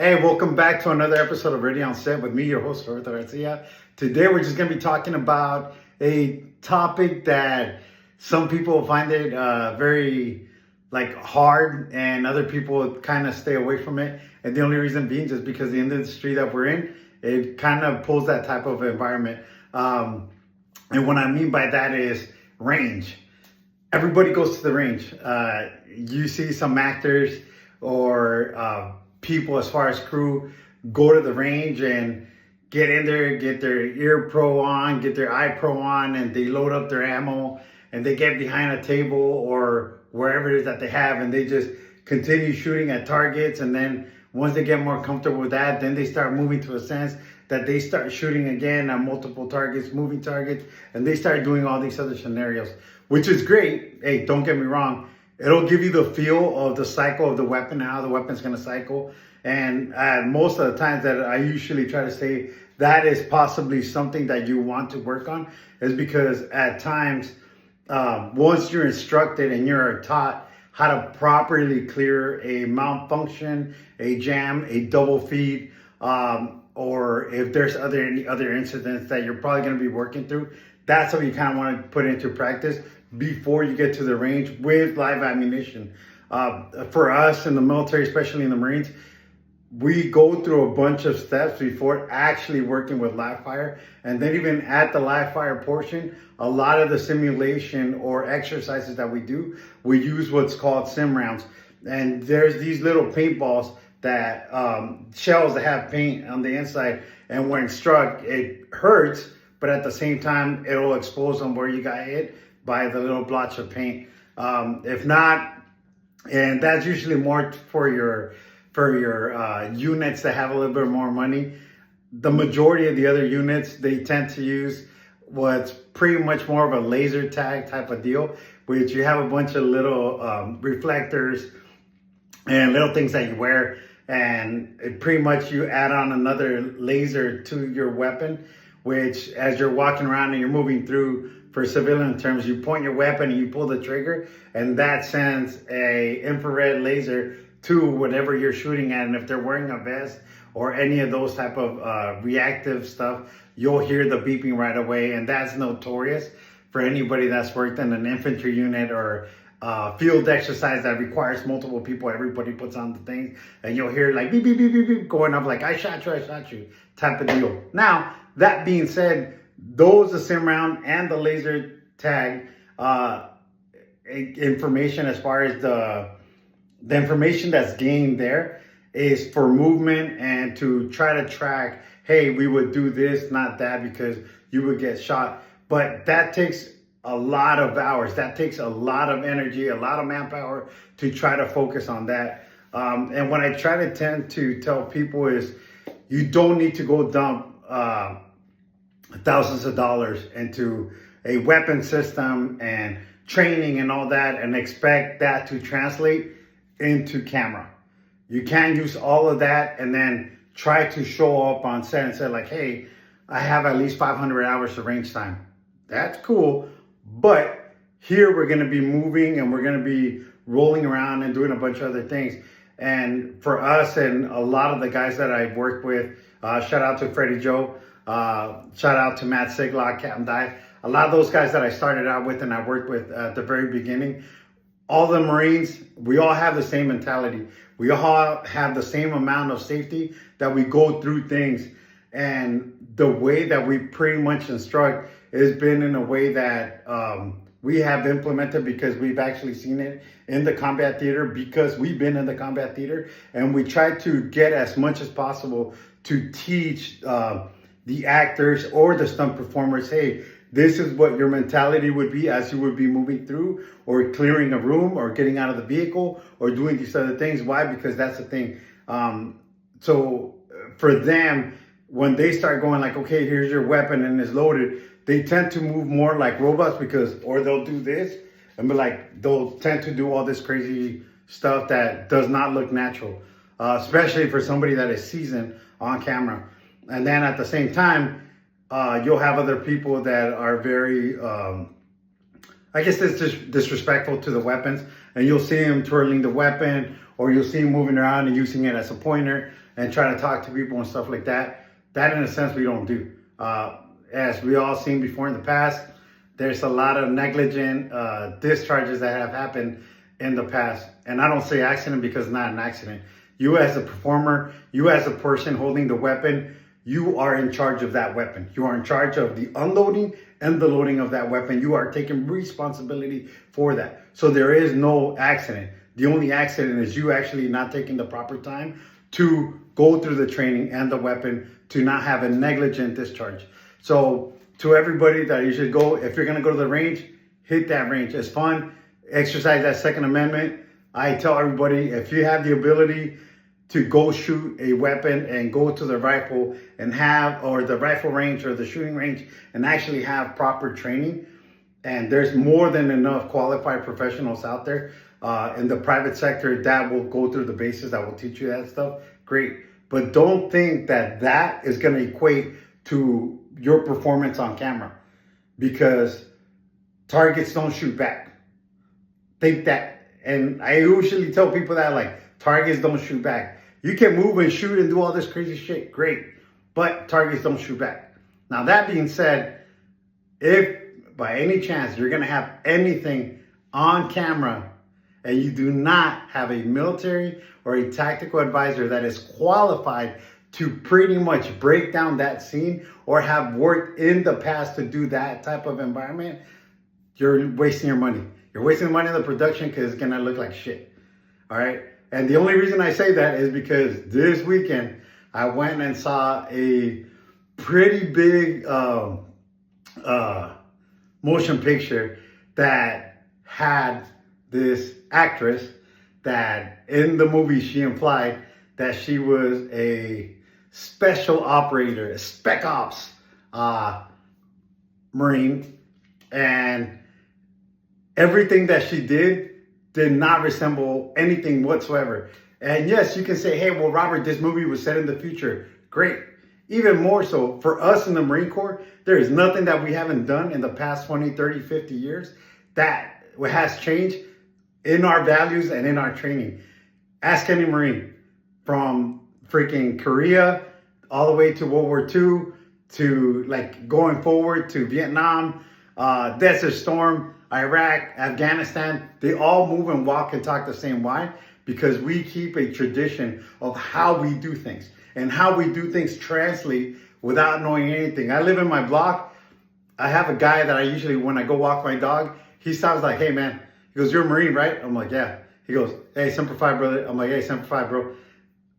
Hey, welcome back to another episode of Ready on Set with me, your host, Roberto Garcia. Today, we're just going to be talking about a topic that some people find it very hard, and other people kind of stay away from it. And the only reason being just because the industry that we're in, it kind of pulls that type of environment. And what I mean by that is range. Everybody goes to the range. You see some actors or people as far as crew go to the range and get in there, get their ear pro on, get their eye pro on, and they load up their ammo and they get behind a table or wherever it is that they have, and they just continue shooting at targets. And then once they get more comfortable with that, then they start moving to a sense that they start shooting again at multiple targets, moving targets, and they start doing all these other scenarios, which is great. Hey, don't get me wrong. It'll give you the feel of the cycle of the weapon, how the weapon's going to cycle. And most of the times that I usually try to say that is possibly something that you want to work on, is because at times, once you're instructed and you're taught how to properly clear a malfunction, a jam, a double feed, or if there's any other incidents that you're probably going to be working through, that's what you kind of want to put into practice before you get to the range with live ammunition. For us in the military, especially in the Marines, we go through a bunch of steps before actually working with live fire. And then even at the live fire portion, a lot of the simulation or exercises that we do, we use what's called sim rounds. And there's these little paintballs that shells that have paint on the inside, and when struck, it hurts, but at the same time, it'll expose them where you got hit by the little blotch of paint. If not, and that's usually more for your units that have a little bit more money. The majority of the other units, they tend to use what's pretty much more of a laser tag type of deal, which you have a bunch of little reflectors and little things that you wear, and it pretty much you add on another laser to your weapon, which as you're walking around and you're moving through, for civilian terms, you point your weapon and you pull the trigger, and that sends a infrared laser to whatever you're shooting at. And if they're wearing a vest or any of those type of reactive stuff, you'll hear the beeping right away. And that's notorious for anybody that's worked in an infantry unit or field exercise that requires multiple people. Everybody puts on the things, and you'll hear like beep, beep, beep, beep, beep, going up like, I shot you type of deal. Now, that being said, the sim round and the laser tag information, as far as the information that's gained there, is for movement and to try to track, hey, we would do this, not that, because you would get shot. But that takes a lot of hours. That takes a lot of energy, a lot of manpower to try to focus on that. And what I try to tend to tell people is, you don't need to go dump thousands of dollars into a weapon system and training and all that and expect that to translate into camera. You can use all of that and then try to show up on set and say like, hey, I have at least 500 hours of range time. That's cool, but here we're going to be moving and we're going to be rolling around and doing a bunch of other things. And for us and a lot of the guys that I've worked with, shout out to Freddie Joe, shout out to Matt Siglock, Captain Dive. A lot of those guys that I started out with and I worked with at the very beginning, all the Marines, we all have the same mentality. We all have the same amount of safety that we go through things. And the way that we pretty much instruct has been in a way that we have implemented because we've actually seen it in the combat theater, because we've been in the combat theater, and we try to get as much as possible to teach the actors or the stunt performers, hey, this is what your mentality would be as you would be moving through or clearing a room or getting out of the vehicle or doing these other things. Why? Because that's the thing. So for them, when they start going like, okay, here's your weapon and it's loaded, they tend to move more like robots, or they'll do this and be like, they'll tend to do all this crazy stuff that does not look natural, especially for somebody that is seasoned on camera. And then at the same time, you'll have other people that are very, I guess it's just disrespectful to the weapons, and you'll see them twirling the weapon, or you'll see them moving around and using it as a pointer. and try to talk to people and stuff like that. That, in a sense, we don't do. As we all seen before in the past, there's a lot of negligent discharges that have happened in the past. And I don't say accident because it's not an accident. You as a performer, you as a person holding the weapon, you are in charge of that weapon. You are in charge of the unloading and the loading of that weapon. You are taking responsibility for that. So there is no accident. The only accident is you actually not taking the proper time to go through the training and the weapon to not have a negligent discharge. So to everybody that you should go, if you're going to go to the range, hit that range. It's fun. Exercise that Second Amendment. I tell everybody, if you have the ability to go shoot a weapon and go to the rifle and have, or the rifle range or the shooting range, and actually have proper training, and there's more than enough qualified professionals out there in the private sector that will go through the bases, that will teach you that stuff, great. But don't think that that is going to equate to your performance on camera, because targets don't shoot back. Think that. And I usually tell people that, like, targets don't shoot back. You can move and shoot and do all this crazy shit, great, but targets don't shoot back. Now, that being said, if by any chance you're going to have anything on camera and you do not have a military or a tactical advisor that is qualified to pretty much break down that scene or have worked in the past to do that type of environment, you're wasting your money. You're wasting the money on the production because it's going to look like shit. All right? And the only reason I say that is because this weekend I went and saw a pretty big motion picture that had this actress that in the movie she implied that she was a special operator, a spec ops Marine, and everything that she did not resemble anything whatsoever. And yes, you can say, hey, well, Robert, this movie was set in the future. Great. Even more so, for us in the Marine Corps, there is nothing that we haven't done in the past 20, 30, 50 years that has changed in our values and in our training. Ask any Marine, from freaking Korea all the way to World War II, to like going forward to Vietnam, Desert Storm, Iraq, Afghanistan, they all move and walk and talk the same. Why? Because we keep a tradition of how we do things, and how we do things translate without knowing anything. I live in my block. I have a guy that I usually, when I go walk my dog, he sounds like, hey man, he goes, you're a Marine, right? I'm like, yeah. He goes, hey, Semper Fi, brother. I'm like, hey, Semper Fi, bro.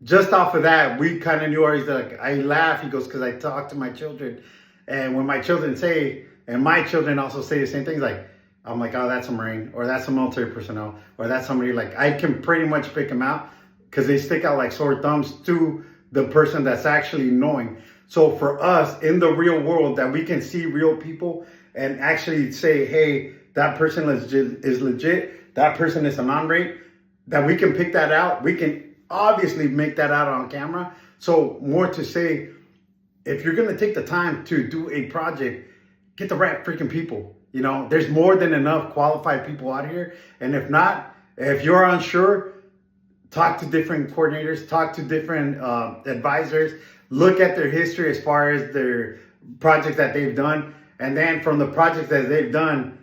Just off of that, we kind of knew already. Like, I laugh. He goes, because I talk to my children, and when my children say, and my children also say the same things, like, I'm like, oh, that's a Marine, or that's a military personnel, or that's somebody, like, I can pretty much pick them out because they stick out like sore thumbs to the person that's actually knowing. So for us in the real world, that we can see real people and actually say, hey, that person is legit, that person is a non-rate, that we can pick that out. We can obviously make that out on camera. So more to say, if you're going to take the time to do a project, get the right freaking people. You know, there's more than enough qualified people out here. And if not, if you're unsure, talk to different coordinators, talk to different advisors, look at their history as far as their projects that they've done. And then from the projects that they've done,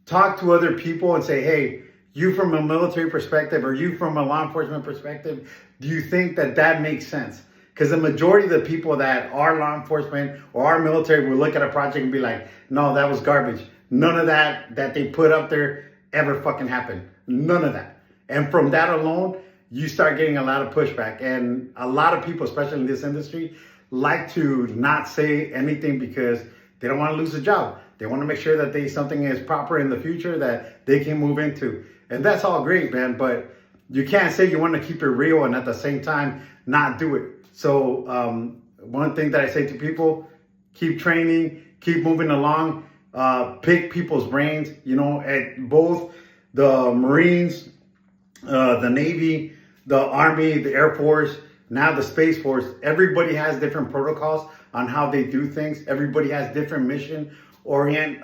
talk to other people and say, hey, you from a military perspective, or you from a law enforcement perspective, do you think that that makes sense? Because the majority of the people that are law enforcement or our military will look at a project and be like, no, that was garbage. None of that they put up there ever fucking happened. None of that. And from that alone, you start getting a lot of pushback. And a lot of people, especially in this industry, like to not say anything because they don't want to lose a job. They want to make sure that something is proper in the future that they can move into. And that's all great, man. But you can't say you want to keep it real and at the same time not do it. So one thing that I say to people, keep training, keep moving along, pick people's brains, you know, at both the Marines, the Navy, the Army, the Air Force, now the Space Force. Everybody has different protocols on how they do things. Everybody has different mission-orient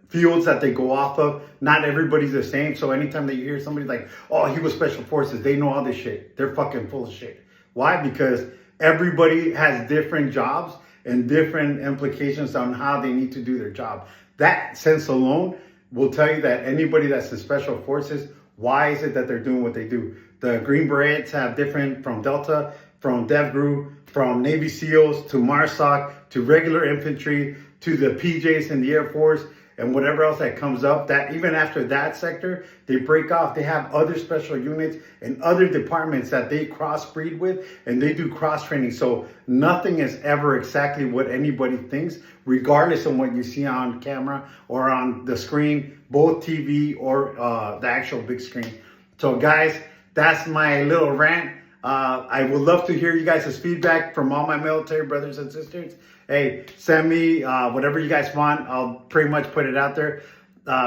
fields that they go off of. Not everybody's the same. So anytime that you hear somebody like, oh, he was Special Forces, they know all this shit. They're fucking full of shit. Why? Because everybody has different jobs and different implications on how they need to do their job. That sense alone will tell you that anybody that's in special forces, why is it that they're doing what they do? The Green Berets have different, from Delta, from DevGru, from Navy SEALs to MARSOC to regular infantry to the PJs in the Air Force and whatever else that comes up. That even after that sector, they break off. They have other special units and other departments that they crossbreed with, and they do cross training. So nothing is ever exactly what anybody thinks, regardless of what you see on camera or on the screen, both TV or the actual big screen. So guys, that's my little rant. I would love to hear you guys' feedback from all my military brothers and sisters. Hey, send me whatever you guys want. I'll pretty much put it out there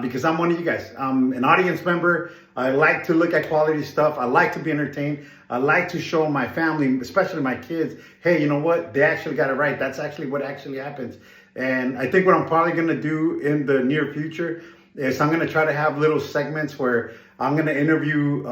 because I'm one of you guys. I'm an audience member. I like to look at quality stuff. I like to be entertained. I like to show my family, especially my kids, hey, you know what? They actually got it right. That's actually what actually happens. And I think what I'm probably going to do in the near future is I'm going to try to have little segments where I'm going to interview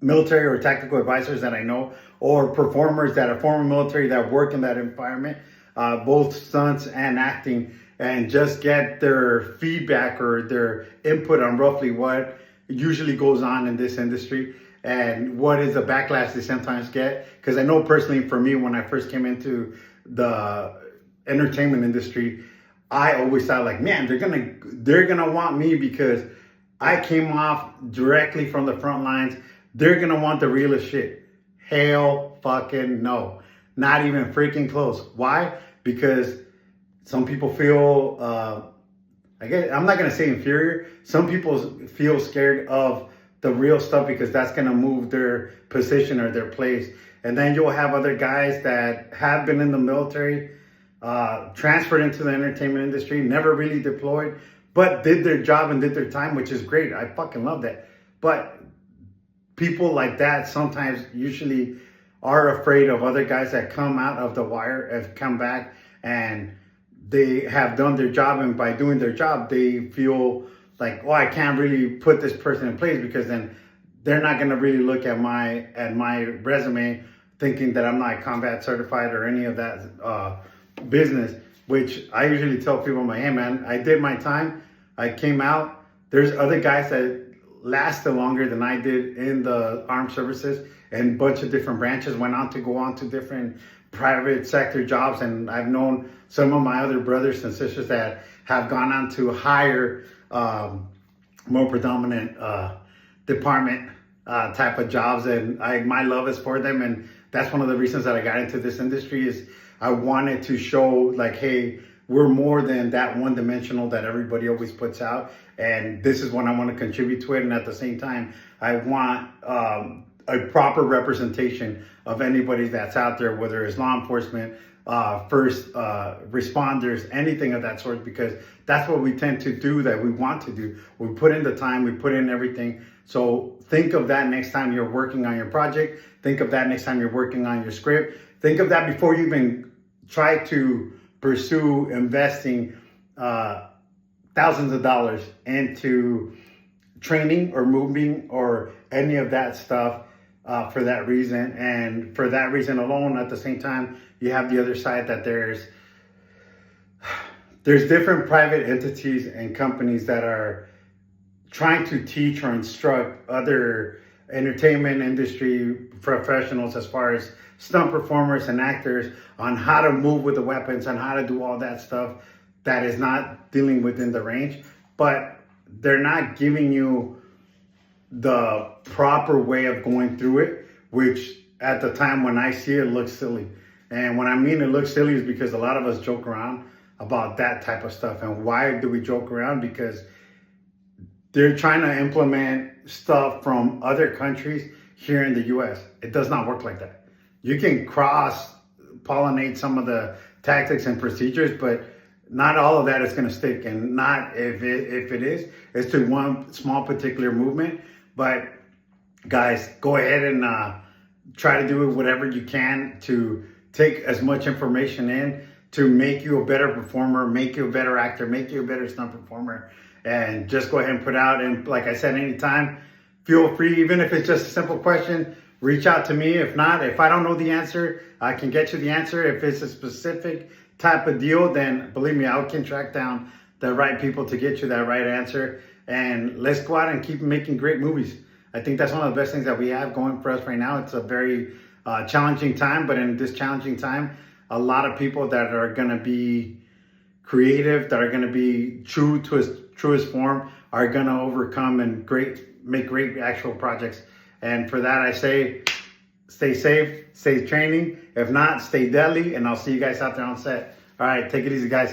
military or tactical advisors that I know, or performers that are former military that work in that environment, both stunts and acting, and just get their feedback or their input on roughly what usually goes on in this industry and what is the backlash they sometimes get. Because I know personally for me, when I first came into the entertainment industry, I always thought like, man, they're gonna want me because I came off directly from the front lines. They're gonna want the realest shit. Hell fucking no. Not even freaking close. Why? Because some people feel, I guess, I'm not gonna say inferior. Some people feel scared of the real stuff because that's gonna move their position or their place. And then you'll have other guys that have been in the military, transferred into the entertainment industry, never really deployed, but did their job and did their time, which is great. I fucking love that. But people like that sometimes usually are afraid of other guys that come out of the wire, have come back, and they have done their job. And by doing their job, they feel like, oh, I can't really put this person in place because then they're not going to really look at my resume thinking that I'm not combat certified or any of that business, which I usually tell people, I'm like, hey man, I did my time. I came out. There's other guys that lasted longer than I did in the armed services and a bunch of different branches, went on to different private sector jobs. And I've known some of my other brothers and sisters that have gone on to higher, more predominant department type of jobs. And my love is for them. And that's one of the reasons that I got into this industry is I wanted to show like, hey, we're more than that one dimensional that everybody always puts out. And this is when I want to contribute to it. And at the same time, I want a proper representation of anybody that's out there, whether it's law enforcement, first responders, anything of that sort, because that's what we tend to do, that we want to do. We put in the time, we put in everything. So think of that next time you're working on your project. Think of that next time you're working on your script. Think of that before you even try to pursue investing thousands of dollars into training or moving or any of that stuff for that reason. And for that reason alone, at the same time, you have the other side that there's different private entities and companies that are trying to teach or instruct other entertainment industry professionals as far as stunt performers and actors on how to move with the weapons and how to do all that stuff that is not dealing within the range, but they're not giving you the proper way of going through it, which at the time when I see it looks silly. And when I mean it looks silly is because a lot of us joke around about that type of stuff. And why do we joke around? Because they're trying to implement stuff from other countries here in the US. It does not work like that. You can cross-pollinate some of the tactics and procedures, but not all of that is going to stick. And not if it is, it's to one small particular movement. But guys, go ahead and try to do whatever you can to take as much information in to make you a better performer, make you a better actor, make you a better stunt performer. And just go ahead and put out. And like I said, anytime, feel free, even if it's just a simple question, reach out to me. If not, if I don't know the answer, I can get you the answer. If it's a specific type of deal, then believe me, I can track down the right people to get you that right answer. And let's go out and keep making great movies. I think that's one of the best things that we have going for us right now. It's a very challenging time, but in this challenging time, a lot of people that are going to be creative, that are going to be true to its truest form, are going to overcome and make great actual projects. And for that, I say, stay safe, stay training. If not, stay deadly, and I'll see you guys out there on set. All right, take it easy, guys.